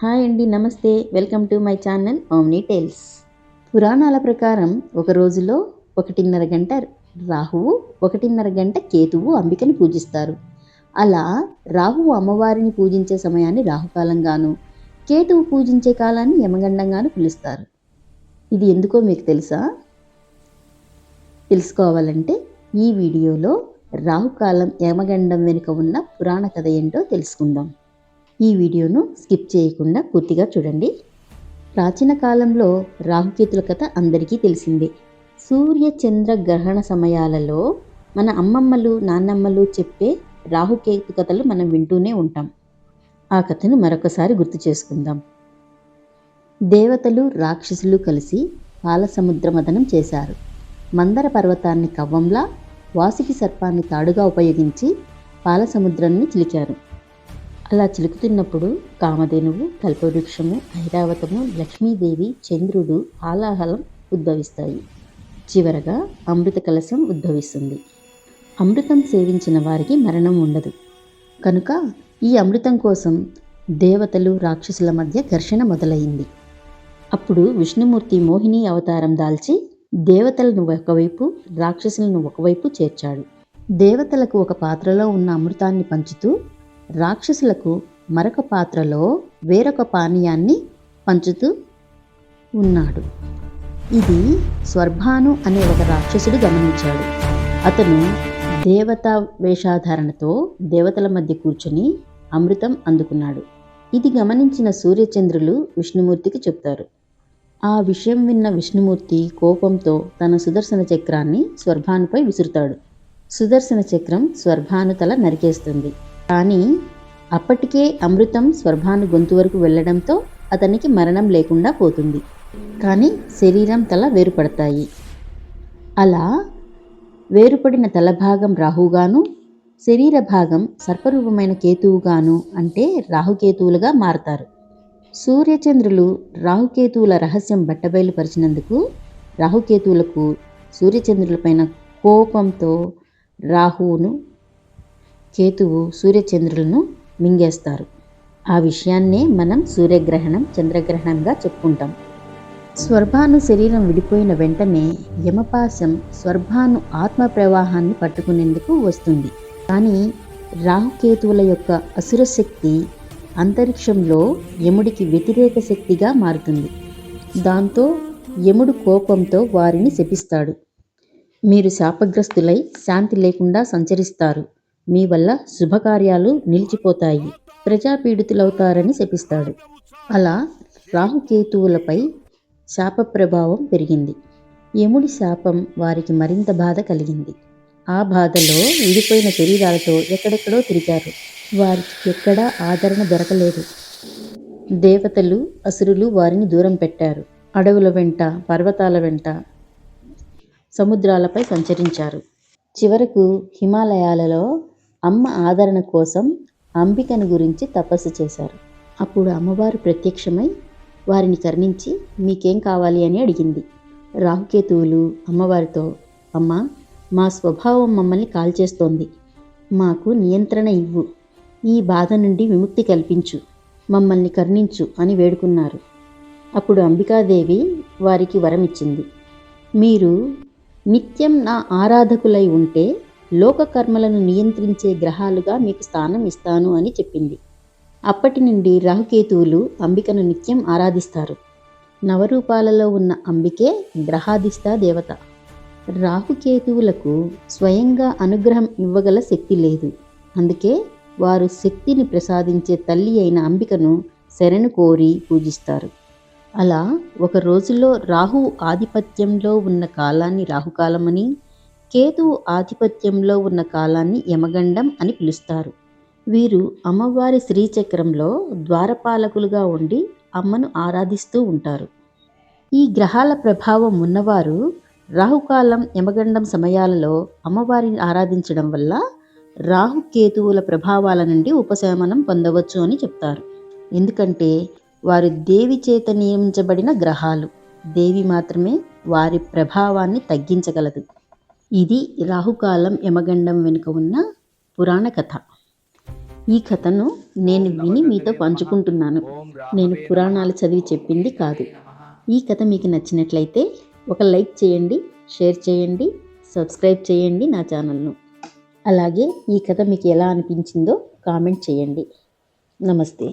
Hi అండి, నమస్తే. Welcome to my channel Omni Tales. పురాణాల ప్రకారం ఒక రోజులో 1:30 గంట రాహువు, 1:30 గంట కేతువు అంబికని పూజిస్తారు. అలా రాహువు అమ్మవారిని పూజించే సమయాన్ని రాహుకాలంగాను, కేతువు పూజించే కాలాన్ని యమగండంగాను పిలుస్తారు. ఇది ఎందుకో మీకు తెలుసా? తెలుసుకోవాలంటే ఈ వీడియోలో రాహుకాలం, యమగండం వెనుక ఉన్న పురాణ కథ ఏంటో తెలుసుకుందాం. ఈ వీడియోను స్కిప్ చేయకుండా పూర్తిగా చూడండి. ప్రాచీన కాలంలో రాహుకేతుల కథ అందరికీ తెలిసిందే. సూర్య చంద్ర గ్రహణ సమయాలలో మన అమ్మమ్మలు, నాన్నమ్మలు చెప్పే రాహుకేతు కథలు మనం వింటూనే ఉంటాం. ఆ కథను మరొకసారి గుర్తు చేసుకుందాం. దేవతలు, రాక్షసులు కలిసి పాలసముద్ర మథనం చేశారు. మందర పర్వతాన్ని కవ్వంలా, వాసుకి సర్పాన్ని తాడుగా ఉపయోగించి పాలసముద్రాన్ని చిలికారు. అలా చిలుకుతున్నప్పుడు కామధేనువు, కల్పవృక్షము, ఐరావతము, లక్ష్మీదేవి, చంద్రుడు, హాలాహలం ఉద్భవిస్తాయి. చివరగా అమృత కలశం ఉద్భవిస్తుంది. అమృతం సేవించిన వారికి మరణం ఉండదు. కనుక ఈ అమృతం కోసం దేవతలు, రాక్షసుల మధ్య ఘర్షణ మొదలైంది. అప్పుడు విష్ణుమూర్తి మోహిని అవతారం దాల్చి దేవతలను ఒకవైపు, రాక్షసులను ఒకవైపు చేర్చాడు. దేవతలకు ఒక పాత్రలో ఉన్న అమృతాన్ని పంచుతూ, రాక్షసులకు మరొక పాత్రలో వేరొక పానీయాన్ని పంచుతూ ఉన్నాడు. ఇది స్వర్భాను అనే ఒక రాక్షసుడు గమనించాడు. అతను దేవతా వేషాధారణతో దేవతల మధ్య కూర్చొని అమృతం అందుకున్నాడు. ఇది గమనించిన సూర్యచంద్రులు విష్ణుమూర్తికి చెప్తారు. ఆ విషయం విన్న విష్ణుమూర్తి కోపంతో తన సుదర్శన చక్రాన్ని స్వర్భానుపై విసురుతాడు. సుదర్శన చక్రం స్వర్భాను తల నరికేస్తుంది. కానీ అప్పటికే అమృతం స్వర్భాను గొంతు వరకు వెళ్ళడంతో అతనికి మరణం లేకుండా పోతుంది. కానీ శరీరం, తల వేరుపడతాయి. అలా వేరుపడిన తల భాగం రాహుగాను, శరీర భాగం సర్పరూపమైన కేతువుగాను, అంటే రాహుకేతువులుగా మారతారు. సూర్యచంద్రులు రాహుకేతువుల రహస్యం బట్టబయలుపరిచినందుకు రాహుకేతువులకు సూర్యచంద్రులపైన కోపంతో రాహువును, కేతువు సూర్యచంద్రులను మింగేస్తారు. ఆ విషయాన్నే మనం సూర్యగ్రహణం, చంద్రగ్రహణంగా చెప్పుకుంటాం. స్వర్భాను శరీరం విడిపోయిన వెంటనే యమపాశం స్వర్భాను ఆత్మ ప్రవాహాన్ని పట్టుకునేందుకు వస్తుంది. కానీ రాహుకేతువుల యొక్క అసుర శక్తి అంతరిక్షంలో యముడికి వ్యతిరేక శక్తిగా మారుతుంది. దాంతో యముడు కోపంతో వారిని శపిస్తాడు. మీరు శాపగ్రస్తులై శాంతి లేకుండా సంచరిస్తారు, మీ వల్ల శుభకార్యాలు నిలిచిపోతాయి, ప్రజాపీడితులవుతారని శపిస్తాడు. అలా రాహుకేతువులపై శాప ప్రభావం పెరిగింది. యముడి శాపం వారికి మరింత బాధ కలిగింది. ఆ బాధలో విడిపోయిన శరీరాలతో ఎక్కడెక్కడో తిరిగారు. వారికి ఎక్కడా ఆదరణ దొరకలేదు. దేవతలు, అసురులు వారిని దూరం పెట్టారు. అడవుల వెంట, పర్వతాల వెంట, సముద్రాలపై సంచరించారు. చివరకు హిమాలయాలలో అమ్మ ఆదరణ కోసం అంబికను గురించి తపస్సు చేశారు. అప్పుడు అమ్మవారు ప్రత్యక్షమై వారిని కరుణించి మీకేం కావాలి అని అడిగింది. రాహుకేతువులు అమ్మవారితో, అమ్మ, మా స్వభావం మమ్మల్ని కాల్చేస్తోంది, మాకు నియంత్రణ ఇవ్వు, ఈ బాధ నుండి విముక్తి కల్పించు, మమ్మల్ని కరుణించు అని వేడుకున్నారు. అప్పుడు అంబికాదేవి వారికి వరమిచ్చింది. మీరు నిత్యం నా ఆరాధకులై ఉంటే లోకకర్మలను నియంత్రించే గ్రహాలుగా మీకు స్థానం ఇస్తాను అని చెప్పింది. అప్పటి నుండి రాహుకేతువులు అంబికను నిత్యం ఆరాధిస్తారు. నవరూపాలలో ఉన్న అంబికే గ్రహాధిష్ఠా దేవత. రాహుకేతువులకు స్వయంగా అనుగ్రహం ఇవ్వగల శక్తి లేదు. అందుకే వారు శక్తిని ప్రసాదించే తల్లి అయిన అంబికను శరణు కోరి పూజిస్తారు. అలా ఒక రోజులో రాహువు ఆధిపత్యంలో ఉన్న కాలాన్ని రాహుకాలమని, కేతువు ఆధిపత్యంలో ఉన్న కాలాన్ని యమగండం అని పిలుస్తారు. వీరు అమ్మవారి శ్రీచక్రంలో ద్వారపాలకులుగా ఉండి అమ్మను ఆరాధిస్తూ ఉంటారు. ఈ గ్రహాల ప్రభావం ఉన్నవారు రాహుకాలం, యమగండం సమయాలలో అమ్మవారిని ఆరాధించడం వల్ల రాహుకేతువుల ప్రభావాల నుండి ఉపశమనం పొందవచ్చు అని చెప్తారు. ఎందుకంటే వారు దేవి చేత నియమించబడిన గ్రహాలు. దేవి మాత్రమే వారి ప్రభావాన్ని తగ్గించగలదు. ఇది రాహుకాలం, యమగండం వెనుక ఉన్న పురాణ కథ. ఈ కథను నేను విని మీతో పంచుకుంటున్నాను. నేను పురాణాలు చదివి చెప్పింది కాదు. ఈ కథ మీకు నచ్చినట్లయితే ఒక లైక్ చేయండి, షేర్ చేయండి, సబ్స్క్రైబ్ చేయండి నా ఛానల్ను. అలాగే ఈ కథ మీకు ఎలా అనిపించిందో కామెంట్ చేయండి. నమస్తే.